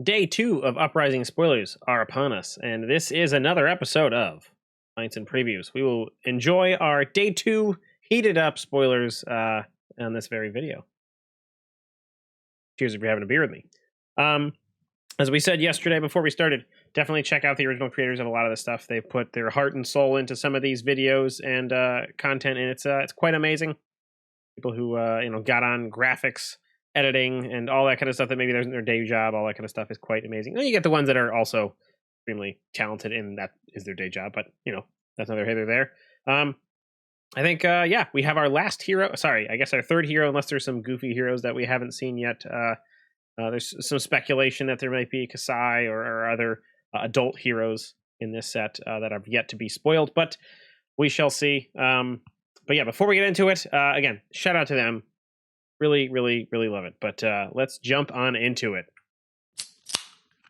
Day 2 of Uprising spoilers are upon us, and this is another episode of Pints and Previews. We will enjoy our Day 2 heated up spoilers on this very video. Cheers if you're having a beer with me. As we said yesterday before we started, definitely check out the original creators of a lot of this stuff. They've put their heart and soul into some of these videos and content, and it's quite amazing. People who got on graphics, editing, and all that kind of stuff that maybe there's their day job, all that kind of stuff is quite amazing. Then you get the ones that are also extremely talented and that is their day job, but that's neither here nor there. I think we have our last hero. Sorry, I guess our third hero, unless there's some goofy heroes that we haven't seen yet. There's some speculation that there might be Kasai or other adult heroes in this set that have yet to be spoiled, but we shall see. But yeah, before we get into it, again, shout out to them. Really, really, really love it. But let's jump on into it.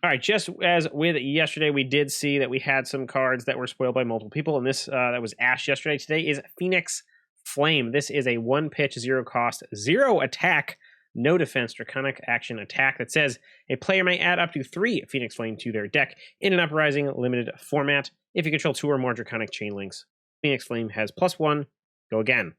All right, just as with yesterday, we did see that we had some cards that were spoiled by multiple people, and this that was Ash yesterday. Today is Phoenix Flame. This is a 1-pitch, 0 cost, 0 attack, no defense, draconic action attack that says a player may add up to 3 Phoenix Flame to their deck in an Uprising limited format. If you control 2 or more draconic chain links, Phoenix Flame has +1. Go again.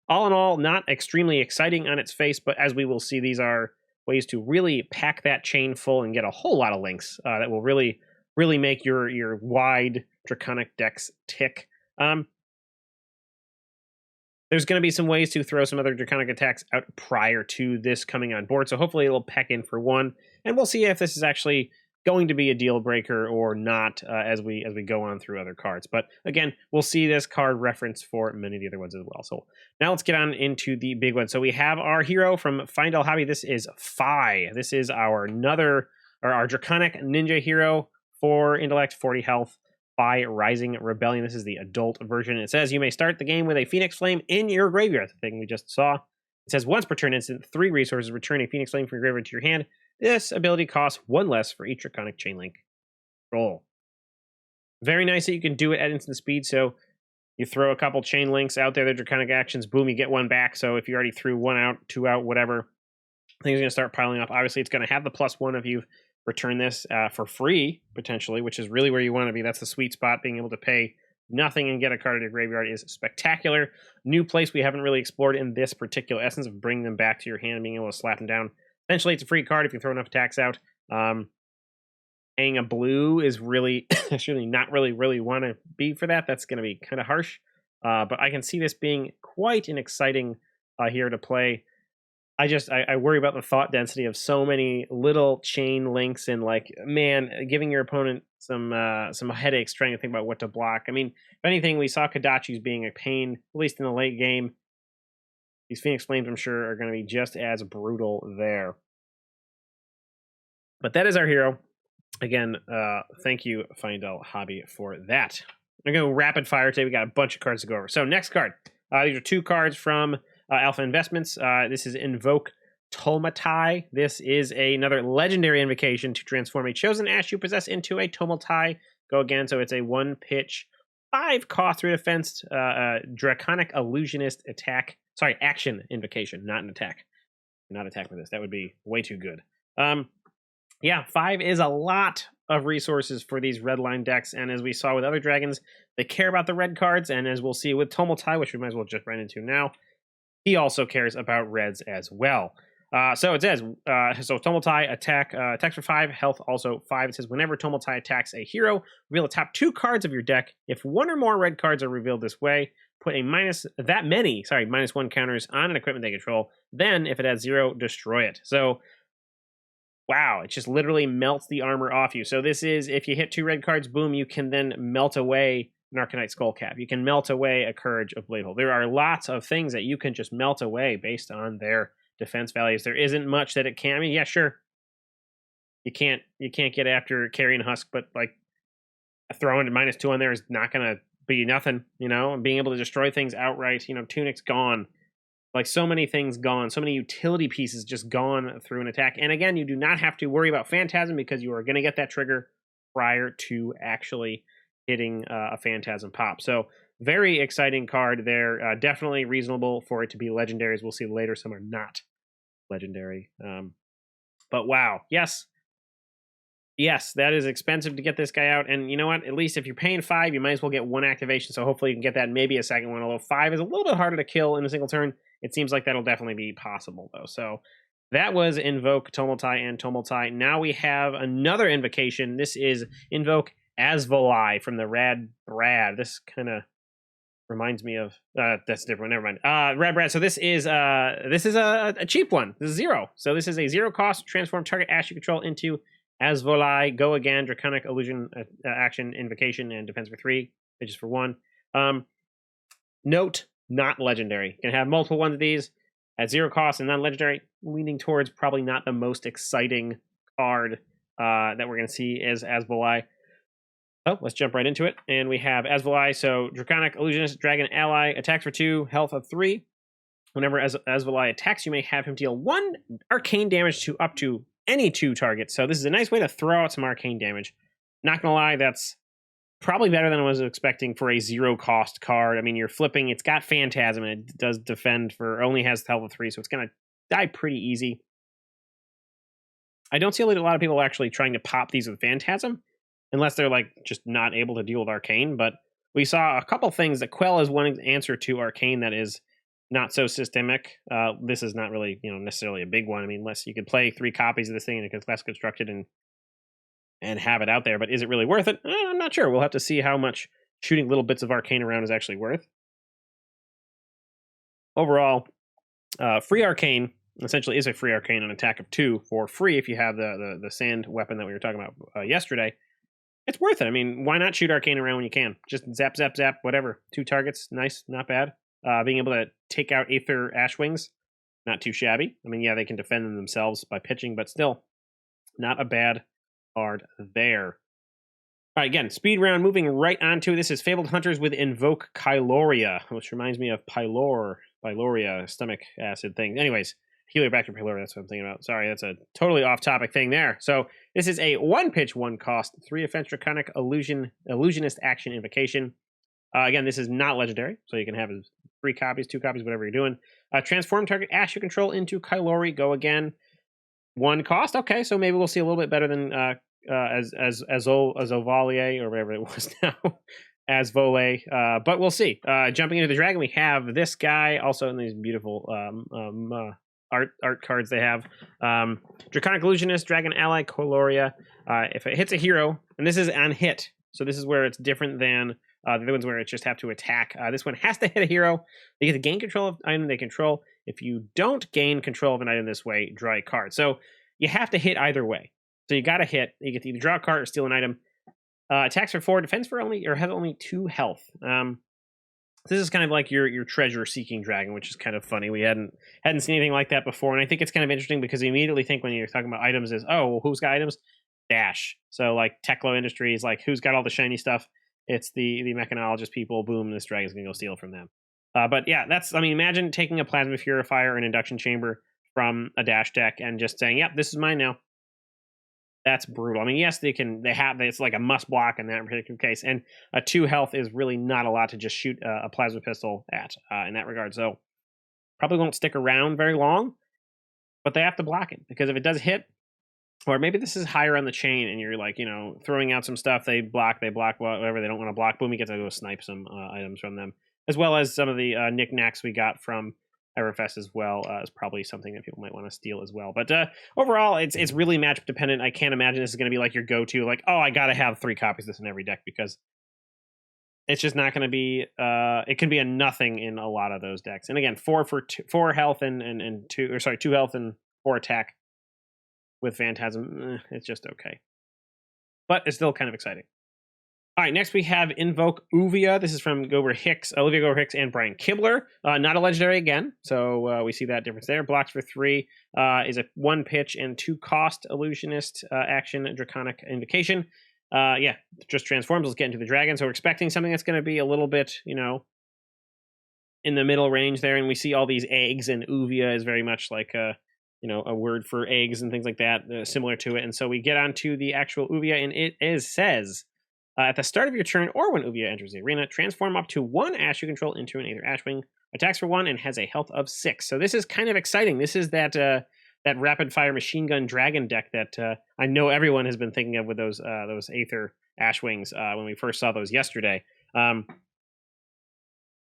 All in all, not extremely exciting on its face, but as we will see, these are ways to really pack that chain full and get a whole lot of links that will really, really make your wide draconic decks tick. There's going to be some ways to throw some other draconic attacks out prior to this coming on board, so hopefully it'll pack in for one, and we'll see if this is actually going to be a deal breaker or not as we go on through other cards. But again, we'll see this card reference for many of the other ones as well. So now let's get on into the big one. So we have our hero from Findel Hobby. This is Phi. This is our draconic ninja hero, 4 intellect, 40 health, Phi Rising Rebellion. This is the adult version. It says you may start the game with a Phoenix Flame in your graveyard, the thing we just saw. It says once per turn instant, 3 resources, return a Phoenix Flame from your graveyard to your hand. This ability costs 1 less for each draconic chain link roll. Very nice that you can do it at instant speed. So you throw a couple chain links out there, the draconic actions, boom, you get 1 back. So if you already threw 1 out, 2 out, whatever, things are going to start piling up. Obviously, it's going to have the +1 if you've returned this for free, potentially, which is really where you want to be. That's the sweet spot. Being able to pay nothing and get a card in your graveyard is spectacular. New place we haven't really explored in this particular essence of bringing them back to your hand and being able to slap them down. Eventually, it's a free card if you throw enough attacks out. Paying a blue is really, actually not really want to be for that. That's going to be kind of harsh. But I can see this being quite an exciting hero to play. I worry about the thought density of so many little chain links and giving your opponent some headaches trying to think about what to block. I mean, if anything, we saw Kodachi's being a pain, at least in the late game. These Phoenix Flames, I'm sure, are going to be just as brutal there. But that is our hero. Again, thank you, Findel Hobby, for that. We're going to go rapid fire today. We got a bunch of cards to go over. So next card. These are 2 cards from Alpha Investments. This is Invoke Tomatai. This is another legendary invocation to transform a chosen Ash you possess into a Tomatai. Go again. So it's a 1-pitch, 5 cost, 3 defense, Draconic Illusionist attack. Sorry, action invocation, not an attack. Not attack with this. That would be way too good. 5 is a lot of resources for these red line decks, and as we saw with other dragons, they care about the red cards, and as we'll see with Tomatai, which we might as well just run into now, he also cares about reds as well. So it says, Tomatai attacks for 5, health also 5. It says whenever Tomatai attacks a hero, reveal the top 2 cards of your deck. If 1 or more red cards are revealed this way, put a -1 counters on an equipment they control. Then, if it has 0, destroy it. So, wow, it just literally melts the armor off you. So this is, if you hit 2 red cards, boom, you can then melt away an Arcanite Skullcap. You can melt away a Courage of Bladehold. There are lots of things that you can just melt away based on their defense values. There isn't much that it can. I mean, yeah, sure. You can't get after Carrion Husk, but throwing a -2 on there is not going to be nothing, and being able to destroy things outright. Tunic's gone. So many things gone, so many utility pieces just gone through an attack. And again, you do not have to worry about Phantasm because you are going to get that trigger prior to actually hitting a Phantasm pop. So very exciting card there. Definitely reasonable for it to be legendary, as we'll see later. Some are not legendary. But wow, yes, Yes, that is expensive to get this guy out. And you know what? At least if you're paying 5, you might as well get 1 activation. So hopefully you can get that, maybe a second one. Although 5 is a little bit harder to kill in a single turn. It seems like that'll definitely be possible, though. So that was Invoke Tomatai and Tomatai. Now we have another invocation. This is Invoke Asvolai from the Rad Brad. This kind of reminds me of that's different. Never mind. Rad Brad. So this is a cheap one. This is 0. So this is a 0 cost. Transform target Ash you control into Asvolai. Go again. Draconic Illusion action, invocation, and defense for 3. Pitches for 1. Note: not legendary. You can have multiple ones of these at 0 cost and non-legendary. Leaning towards probably not the most exciting card that we're going to see is Asvolai. Oh, let's jump right into it. And we have Asvolai. So Draconic Illusionist Dragon Ally, attacks for 2, health of 3. Whenever Asvolai attacks, you may have him deal 1 arcane damage to up to any 2 targets. So this is a nice way to throw out some arcane damage. Not gonna lie, that's probably better than I was expecting for a 0 cost card. I mean, you're flipping, it's got Phantasm, and it does defend for, only has health of 3, so it's gonna die pretty easy. I don't see a lot of people actually trying to pop these with Phantasm, unless they're like just not able to deal with Arcane. But we saw a couple things that Quell is one answer to Arcane that is not so systemic. This is not really, necessarily a big one. I mean, unless you could play 3 copies of this thing and it gets less constructed and have it out there. But is it really worth it? I'm not sure. We'll have to see how much shooting little bits of Arcane around is actually worth. Overall, free Arcane essentially is a free Arcane on attack of 2 for free if you have the sand weapon that we were talking about yesterday. It's worth it. I mean, why not shoot Arcane around when you can? Just zap, zap, zap, whatever. 2 targets, nice, not bad. Being able to take out Aether Ashwings, not too shabby. I mean, yeah, they can defend them themselves by pitching, but still, not a bad card there. All right, again, speed round, moving right on to this is Fabled Hunters with Invoke Kyloria, which reminds me of Pyloria, stomach acid thing. Anyways, Heliobacter pylori, that's what I'm thinking about. Sorry, that's a totally off-topic thing there. So this is a 1-pitch, 1-cost, 3 offense Draconic Illusionist action invocation. Again, this is not legendary, so you can have 3 copies, 2 copies, whatever you're doing. Transform target Ash you control into Kylori. Go again. 1 cost. Okay, so maybe we'll see a little bit better than Azovalier or whatever it was now. Asvolai, but we'll see. Jumping into the dragon, we have this guy also in these beautiful art cards they have. Draconic Illusionist, Dragon Ally, Coloria. If it hits a hero, and this is on hit, so this is where it's different than the other ones where it just have to attack. This one has to hit a hero. They get to gain control of an item they control. If you don't gain control of an item this way, draw a card. So you have to hit either way. So you got to hit. You get to either draw a card or steal an item. Attacks for 4, defense for only, or has only 2 health. This is kind of like your treasure-seeking dragon, which is kind of funny. We hadn't seen anything like that before, and I think it's kind of interesting because you immediately think when you're talking about items is, oh, well, who's got items? Dash. So like Teklo Industries, like who's got all the shiny stuff? It's the mechanologist people. Boom, this dragon's gonna go steal from them. But yeah, imagine taking a Plasma Purifier or an Induction Chamber from a Dash deck and just saying, yep, this is mine now. That's brutal. I mean, yes, it's like a must block in that particular case. And a 2 health is really not a lot to just shoot a plasma pistol at in that regard. So probably won't stick around very long, but they have to block it because if it does hit, or maybe this is higher on the chain and you're like, throwing out some stuff, they block whatever they don't want to block. Boom, you get to go snipe some items from them, as well as some of the knickknacks we got from Everfest as well is probably something that people might want to steal as well. But overall, it's really matchup dependent. I can't imagine this is going to be like your go-to, like, oh, I got to have 3 copies of this in every deck, because it's just not going to be. It can be a nothing in a lot of those decks. And again, 4 health and 2 health and 4 attack with Phantasm. It's just okay, but it's still kind of exciting. All right, next we have Invoke Oovia. This is from Olivia Gober Hicks and Brian Kibler. Not a legendary again, so we see that difference there. Blocks for 3, is a 1-pitch and 2-cost illusionist action, Draconic Invocation. Just transforms. Let's get into the dragon. So we're expecting something that's going to be a little bit, in the middle range there, and we see all these eggs, and Oovia is very much like a word for eggs and things like that, similar to it. And so we get onto the actual Oovia, and it says, at the start of your turn, or when Oovia enters the arena, transform up to 1 Ash you control into an Aether Ashwing. Attacks for 1 and has a health of 6. So this is kind of exciting. This is that that rapid fire machine gun dragon deck that I know everyone has been thinking of with those Aether Ashwings when we first saw those yesterday.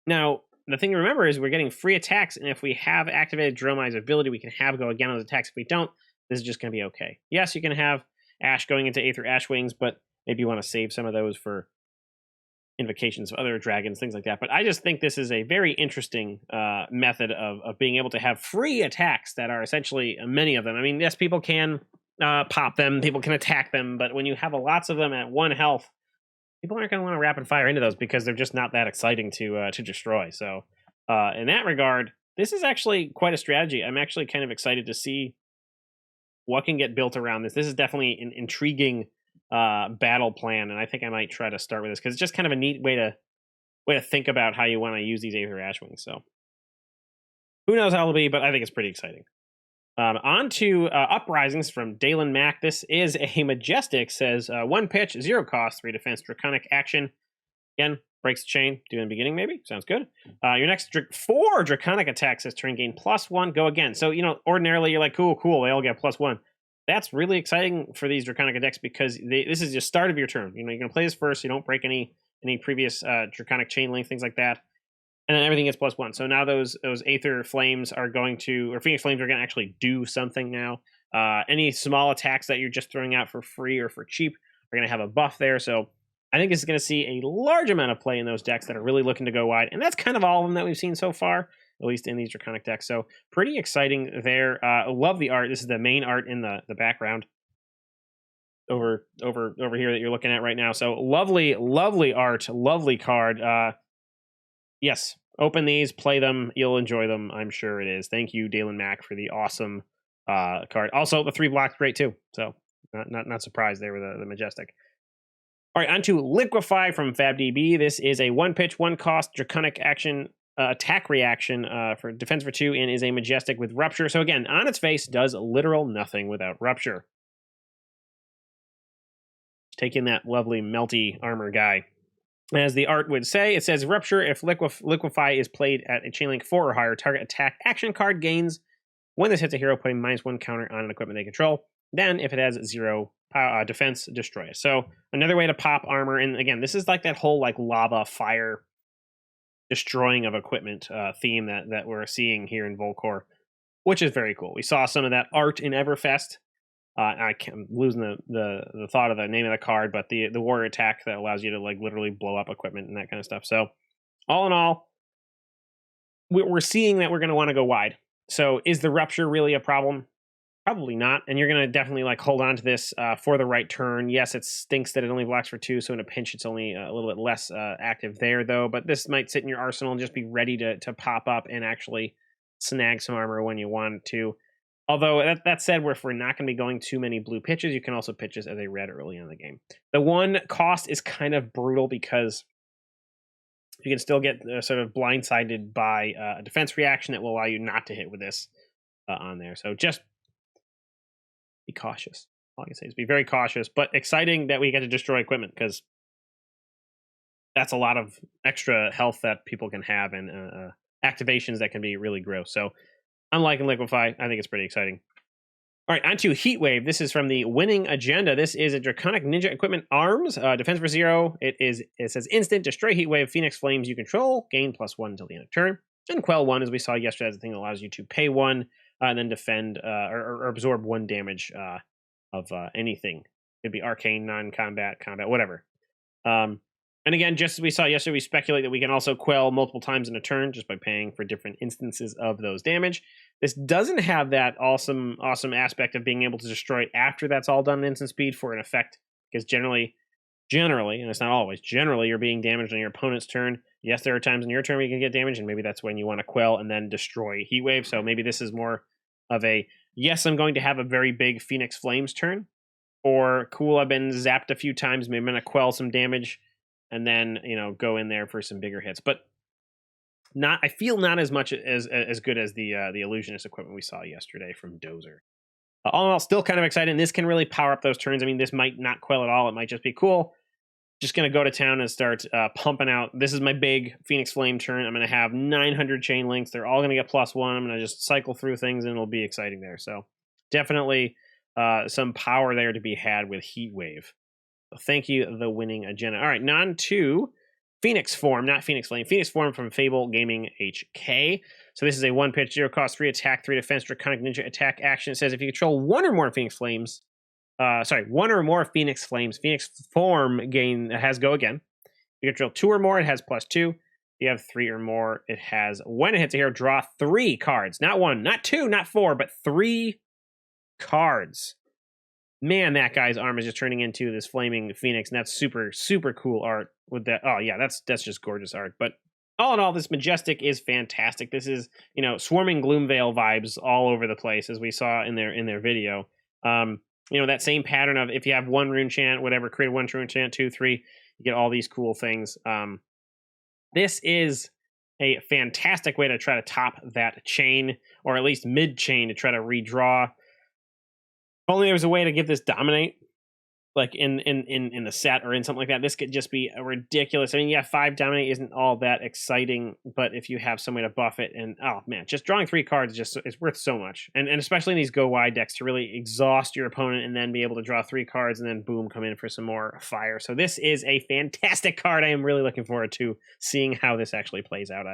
Now, the thing to remember is we're getting free attacks, and if we have activated Dromai's ability, we can have go again on those attacks. If we don't, this is just going to be okay. Yes, you can have Ash going into Aether Ashwings, but maybe you want to save some of those for invocations of other dragons, things like that. But I just think this is a very interesting method of being able to have free attacks that are essentially many of them. I mean, yes, people can pop them, people can attack them, but when you have lots of them at 1 health, people aren't going to want to rapid fire into those because they're just not that exciting to destroy. So in that regard, this is actually quite a strategy. I'm actually kind of excited to see what can get built around this. This is definitely an intriguing battle plan, and I think I might try to start with this because it's just kind of a neat way to think about how you want to use these Aether Ashwings. So who knows how it'll be, but I think it's pretty exciting. On to Uprisings from Dalen Mack. This is a Majestic, says 1 pitch, 0 cost, 3 defense, Draconic action. Again, breaks the chain, do in the beginning maybe, sounds good. Your next 4 Draconic attacks this turn gain +1, go again. So, ordinarily you're like, cool, they all get +1. That's really exciting for these Draconic decks because this is the start of your turn. You're going to play this first, you don't break any previous Draconic chain link, things like that. And then everything gets +1. So now those Aether Flames are going to, or Phoenix Flames are going to actually do something now. Any small attacks that you're just throwing out for free or for cheap are going to have a buff there. So I think this is going to see a large amount of play in those decks that are really looking to go wide. And that's kind of all of them that we've seen so far, at least in these Draconic decks. So pretty exciting there. Love the art. This is the main art in the background over here that you're looking at right now. So lovely art, lovely card. Yes, open these, play them. You'll enjoy them. I'm sure it is. Thank you, Dalen Mack, for the awesome card. Also, the 3 blocks great too. So not surprised there with the Majestic. All right, on to Liquify from FabDB. This is a 1 pitch, 1 cost Draconic action attack reaction for defense for 2 and is a Majestic with Rupture. So again, on its face, does literal nothing without Rupture. Taking that lovely melty armor guy. As the art would say, it says Rupture if Liquify is played at a chainlink 4 or higher, target attack action card gains when this hits a hero, putting -1 counter on an equipment they control. Then, if it has 0 defense, destroy it. So another way to pop armor, and again, this is like that whole like lava fire destroying of equipment theme that we're seeing here in Volcor, which is very cool. We saw some of that art in Everfest. I'm losing the thought of the name of the card, but the warrior attack that allows you to like literally blow up equipment and that kind of stuff. So all in all, we're seeing that we're going to want to go wide. So is the Rupture really a problem? Probably not. And you're going to definitely like hold on to this for the right turn. Yes, it stinks that it only blocks for 2. So in a pinch, it's only a little bit less active there though, but this might sit in your arsenal and just be ready to pop up and actually snag some armor when you want to. Although, that said, if we're not going to be going too many blue pitches, you can also pitch this as a red early in the game. The 1 cost is kind of brutal because you can still get sort of blindsided by a defense reaction that will allow you not to hit with this on there. So just be cautious. All I can say is be very cautious, but exciting that we get to destroy equipment because that's a lot of extra health that people can have and activations that can be really gross. So I'm liking Liquify. I think it's pretty exciting. All right, on to Heatwave. This is from the Winning Agenda. This is a Draconic Ninja Equipment Arms. Defense for 0. It says instant, destroy Heatwave, Phoenix Flames you control, gain +1 until the end of turn. And Quell 1, as we saw yesterday, is the thing that allows you to pay 1 and then defend or absorb 1 damage of anything. It could be arcane, non-combat, combat, whatever. And again, just as we saw yesterday, we speculate that we can also quell multiple times in a turn just by paying for different instances of those damage. This doesn't have that awesome aspect of being able to destroy it after that's all done in instant speed for an effect, because generally, and it's not always, generally you're being damaged on your opponent's turn. Yes, there are times in your turn where you can get damaged, and maybe that's when you want to quell and then destroy Heatwave. So maybe this is more of a, yes, I'm going to have a very big Phoenix Flames turn, or cool, I've been zapped a few times, maybe I'm going to quell some damage, and then, go in there for some bigger hits. But I feel not as much as good as the Illusionist equipment we saw yesterday from Dozer. All in all, still kind of exciting. This can really power up those turns. I mean, this might not quell at all. It might just be cool. Just going to go to town and start pumping out. This is my big Phoenix Flame turn. I'm going to have 900 chain links. They're all going to get +1. I'm going to just cycle through things, and it'll be exciting there. So definitely some power there to be had with Heatwave. So thank you, the winning agenda. All right, on to Phoenix Form, not Phoenix Flame. Phoenix Form from Fable Gaming HK. So this is a 1-pitch, 0 cost, 3 attack, 3 defense, Draconic Ninja attack action. It says if you control one or more Phoenix Flames, one or more Phoenix Flames, Phoenix Form has go again. If you control 2 or more, it has +2. If you have 3 or more, it has, when it hits a hero, draw 3 cards. Not 1, not 2, not 4, but 3 cards. Man, that guy's arm is just turning into this flaming phoenix, and that's super, super cool art with that. Oh yeah, that's just gorgeous art. But all in all, this Majestic is fantastic. This is, swarming Gloomvale vibes all over the place, as we saw in their video. That same pattern of if you have 1 rune chant, whatever, create 1 rune chant, 2, 3, you get all these cool things. This is a fantastic way to try to top that chain, or at least mid chain, to try to redraw. Only there was a way to give this dominate, like in the set or in something like that. This could just be ridiculous. I mean, yeah, 5 dominate isn't all that exciting, but if you have some way to buff it, and oh man, just drawing 3 cards is worth so much. And especially in these go wide decks, to really exhaust your opponent and then be able to draw 3 cards and then boom, come in for some more fire. So this is a fantastic card. I am really looking forward to seeing how this actually plays out.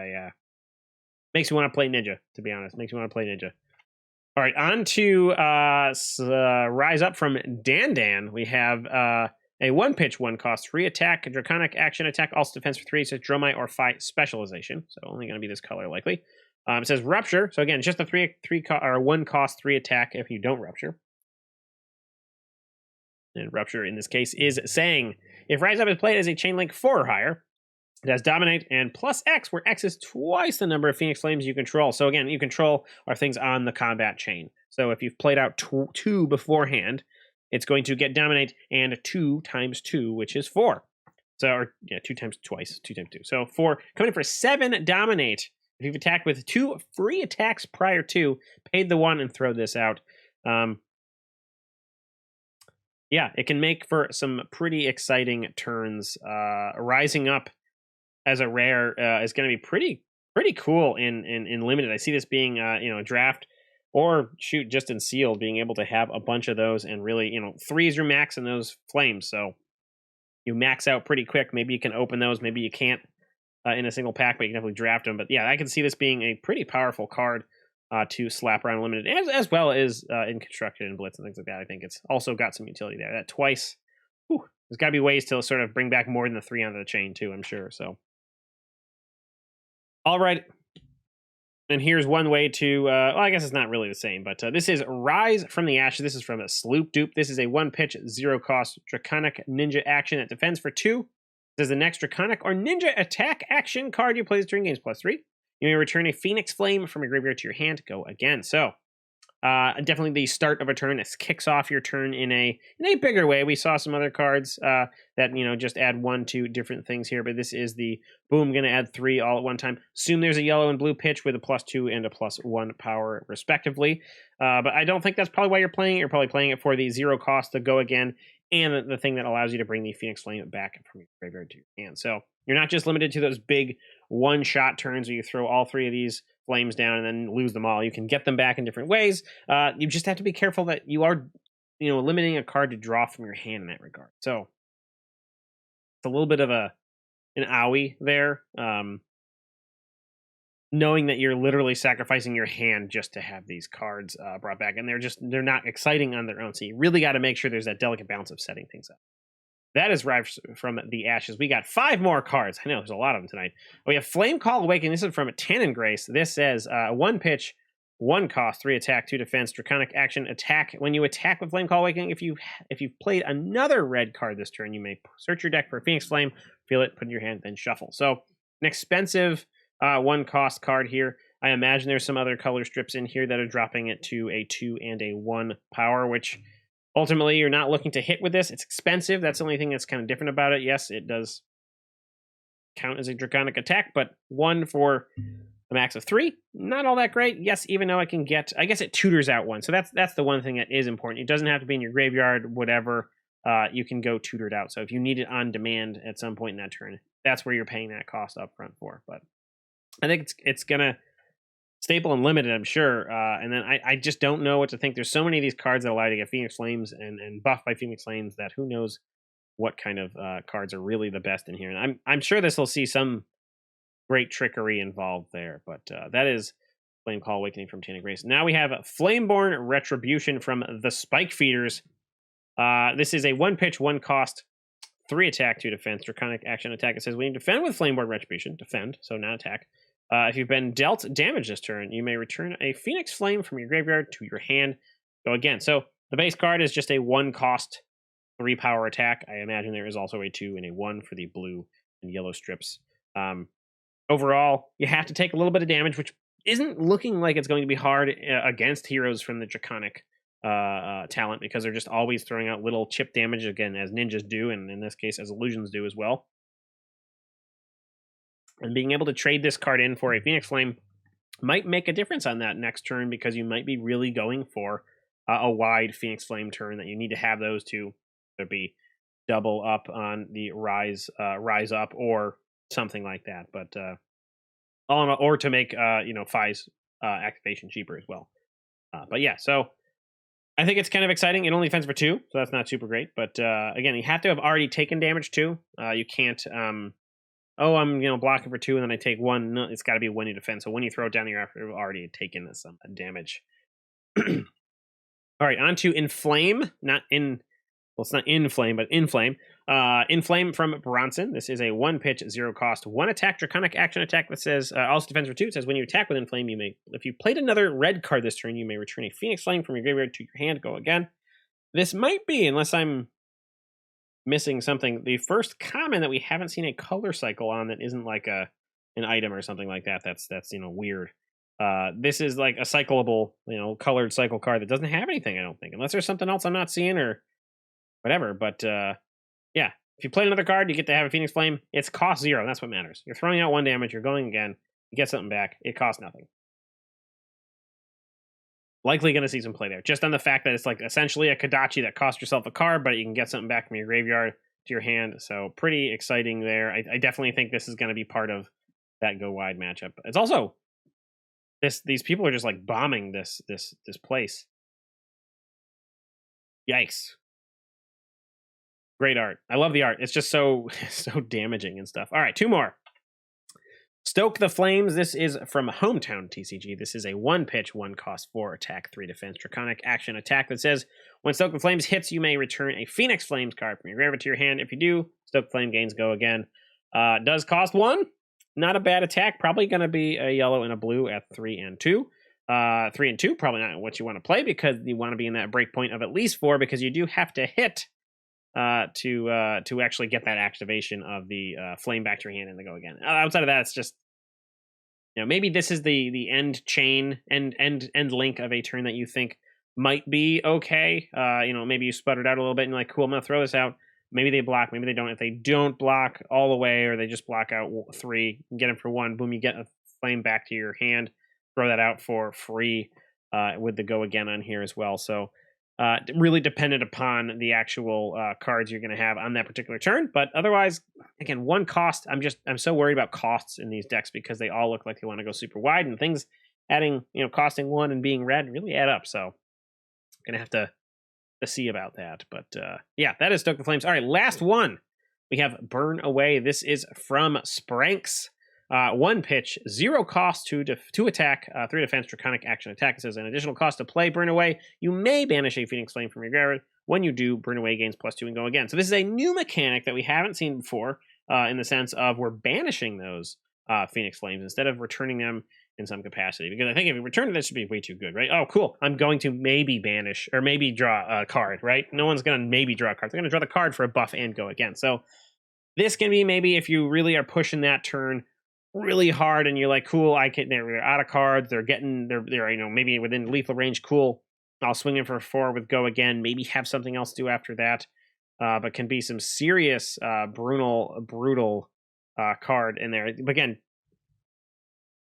Makes me want to play Ninja, to be honest. Makes me want to play Ninja. All right, on to Rise Up from Dan. We have a 1-pitch, 1 cost, 3 attack, Draconic action attack, also defense for 3. It says Dromite or Fight specialization, so only going to be this color likely. It says Rupture, so again, just a 1 cost, 3 attack if you don't Rupture. And Rupture in this case is saying if Rise Up is played as a chain link 4 or higher, it has Dominate and +X, where X is twice the number of Phoenix Flames you control. So again, you control are things on the combat chain. So if you've played out 2 beforehand, it's going to get Dominate and 2 times 2, which is 4. So, 2 times twice, 2 times 2. So 4, coming in for 7 Dominate. If you've attacked with 2 free attacks prior to, paid the 1 and throw this out. Yeah, it can make for some pretty exciting turns. Rising Up as a rare is going to be pretty cool in limited. I see this being a draft, or shoot, just in sealed, being able to have a bunch of those and really 3 is your max in those flames. So you max out pretty quick. Maybe you can open those, maybe you can't in a single pack, but you can definitely draft them. But yeah, I can see this being a pretty powerful card to slap around limited, as well as in constructed and blitz and things like that. I think it's also got some utility there. That twice, there's got to be ways to sort of bring back more than the 3 onto the chain too, I'm sure. So. All right, and here's one way to, well, I guess it's not really the same, but this is Rise from the Ashes. This is from a Sloop Dupe. This is a 1-pitch, 0 cost, Draconic Ninja action that defends for 2. This is the next Draconic or Ninja attack action card you play during games +3. You may return a Phoenix Flame from your graveyard to your hand. Go again. So, definitely the start of a turn. This kicks off your turn in a bigger way. We saw some other cards that just add 1, 2 different things here, but this is the boom, going to add 3 all at one time. Assume there's a yellow and blue pitch with a +2 and a +1 power respectively. But I don't think that's probably why you're playing it. You're probably playing it for the 0 cost to go again, and the thing that allows you to bring the Phoenix Flame back from your graveyard to your hand. So you're not just limited to those big one-shot turns where you throw all 3 of these flames down and then lose them all. You can get them back in different ways. You just have to be careful that you are, limiting a card to draw from your hand in that regard. So it's a little bit of an owie there. Knowing that you're literally sacrificing your hand just to have these cards brought back, and they're not exciting on their own. So you really got to make sure there's that delicate balance of setting things up. That is Rise from the Ashes. We got 5 more cards. I know there's a lot of them tonight. We have Flame Call Awakening. This is from Tannin Grace. This says 1-pitch, 1 cost, 3 attack, 2 defense, Draconic action attack. When you attack with Flame Call Awakening, if you've played another red card this turn, you may search your deck for a Phoenix Flame, feel it, put it in your hand, then shuffle. So an expensive 1 cost card here. I imagine there's some other color strips in here that are dropping it to a 2 and a 1 power, which ultimately you're not looking to hit with this. It's expensive. That's the only thing that's kind of different about it. Yes, it does count as a Draconic attack, but 1 for a max of 3, not all that great. Yes, even though I guess it tutors out 1. So that's the one thing that is important. It doesn't have to be in your graveyard, whatever. You can go tutored out. So if you need it on demand at some point in that turn, that's where you're paying that cost up front for. But I think it's gonna staple and limited, I'm sure. And then I just don't know what to think. There's so many of these cards that allow you to get Phoenix Flames and buff by Phoenix Flames that who knows what kind of cards are really the best in here. And I'm sure this will see some great trickery involved there. But that is Flame Call Awakening from Tana Grace. Now we have Flame-Borne Retribution from the Spike Feeders. This is a 1-pitch, 1-cost, 3 attack, 2 defense, draconic action attack. It says when you defend with Flame-Borne Retribution, defend, so not attack. If you've been dealt damage this turn, you may return a Phoenix Flame from your graveyard to your hand. Go again. So the base card is just a 1-cost, 3-power attack. I imagine there is also a 2 and a 1 for the blue and yellow strips. Overall, you have to take a little bit of damage, which isn't looking like it's going to be hard against heroes from the draconic talent, because they're just always throwing out little chip damage, again, as ninjas do, and in this case, as illusions do as well. And being able to trade this card in for a Phoenix Flame might make a difference on that next turn, because you might be really going for a wide Phoenix Flame turn that you need to have those two to be double up on the rise up or something like that. But all in all, or to make Phi's activation cheaper as well. But yeah, so I think it's kind of exciting. It only defends for 2, so that's not super great. But again, you have to have already taken damage too. You can't. I'm blocking for 2 and then I take 1. No, it's got to be when you defend. So when you throw it down, you're already taken some damage. All right, on to Inflame. It's not Inflame, but Inflame. Inflame from Bronson. This is a 1-pitch, 0-cost, 1-attack draconic action attack that says also defends for 2. It says when you attack with Inflame, if you played another red card this turn, you may return a Phoenix Flame from your graveyard to your hand. Go again. This might be, unless I'm missing something, the first common that we haven't seen a color cycle on that isn't like an item or something like that. That's weird. This is like a cyclable, colored cycle card that doesn't have anything, I don't think, unless there's something else I'm not seeing or whatever. But yeah, if you play another card, you get to have a Phoenix Flame. It's cost 0. That's what matters. You're throwing out 1 damage. You're going again. You get something back. It costs nothing. Likely going to see some play there, just on the fact that it's like essentially a Kodachi that costs yourself a card, but you can get something back from your graveyard to your hand. So pretty exciting there. I definitely think this is going to be part of that go wide matchup. It's also these people are just like bombing this place. Yikes. Great art. I love the art. It's just so damaging and stuff. All right, 2 more. Stoke the Flames. This is from Hometown TCG. This is a 1-pitch, 1-cost, 4-attack, 3 defense, draconic action attack that says when Stoke the Flames hits, you may return a Phoenix Flames card from your graveyard to your hand. If you do, Stoke the Flame gains go again. Does cost 1. Not a bad attack. Probably going to be a yellow and a blue at 3 and 2. 3 and 2, probably not what you want to play, because you want to be in that break point of at least 4, because you do have to hit to actually get that activation of the flame back to your hand and then go again. Outside of that, it's just maybe this is the end chain end link of a turn that you think might be okay. Maybe you sputtered out a little bit and you're like, cool, I'm gonna throw this out. Maybe they block, maybe they don't. If they don't block all the way, or they just block out 3, get them for 1, boom, you get a flame back to your hand. Throw that out for free with the go again on here as well. So really dependent upon the actual cards you're going to have on that particular turn. But otherwise, again, 1 cost. I'm so worried about costs in these decks, because they all look like they want to go super wide, and things adding, costing 1 and being red really add up. So going to have to see about that. But yeah, that is Stoke the Flames. All right, last one. We have Burn Away. This is from Spranks. 1-pitch, 0 cost, 2 attack, 3 defense, draconic action attack. It says an additional cost to play Burn Away. You may banish a Phoenix Flame from your graveyard. When you do, Burn Away gains +2 and go again. So this is a new mechanic that we haven't seen before, in the sense of we're banishing those Phoenix Flames instead of returning them in some capacity. Because I think if we return them, that should be way too good, right? Oh, cool. I'm going to maybe banish or maybe draw a card, right? No one's going to maybe draw a card. They're going to draw the card for a buff and go again. So this can be maybe if you really are pushing that turn really hard and you're like, cool, they're out of cards, they're maybe within lethal range, cool, I'll swing in for 4 with go again, maybe have something else do after that, but can be some serious brutal card in there. But again,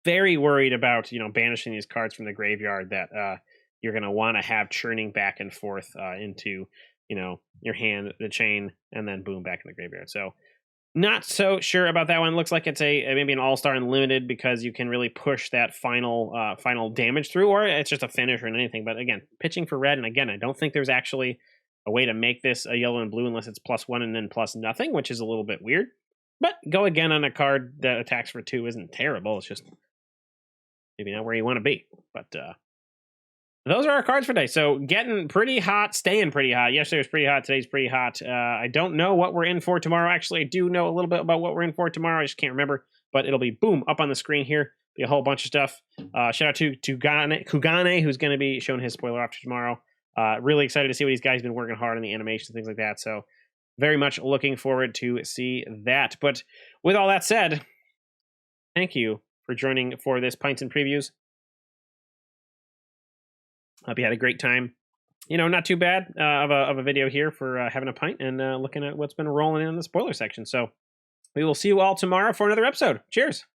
very worried about banishing these cards from the graveyard that you're going to want to have churning back and forth into your hand, the chain, and then boom, back in the graveyard. So Not so sure about that one. Looks like it's maybe an all-star unlimited because you can really push that final damage through, or it's just a finish or anything. But again, pitching for red, and again, I don't think there's actually a way to make this a yellow and blue unless it's +1 and then plus nothing, which is a little bit weird. But go again on a card that attacks for 2 isn't terrible. It's just maybe not where you want to be. But those are our cards for today. So getting pretty hot, staying pretty hot. Yesterday was pretty hot. Today's pretty hot. I don't know what we're in for tomorrow. Actually, I do know a little bit about what we're in for tomorrow. I just can't remember. But it'll be boom up on the screen here. Be a whole bunch of stuff. Shout out to Kugane, who's going to be showing his spoiler after tomorrow. Really excited to see what these guys have been working hard on the animation, things like that. So very much looking forward to see that. But with all that said, thank you for joining for this Pints and Previews. Hope you had a great time. You know, not too bad of a video here for having a pint and looking at what's been rolling in the spoiler section. So we will see you all tomorrow for another episode. Cheers.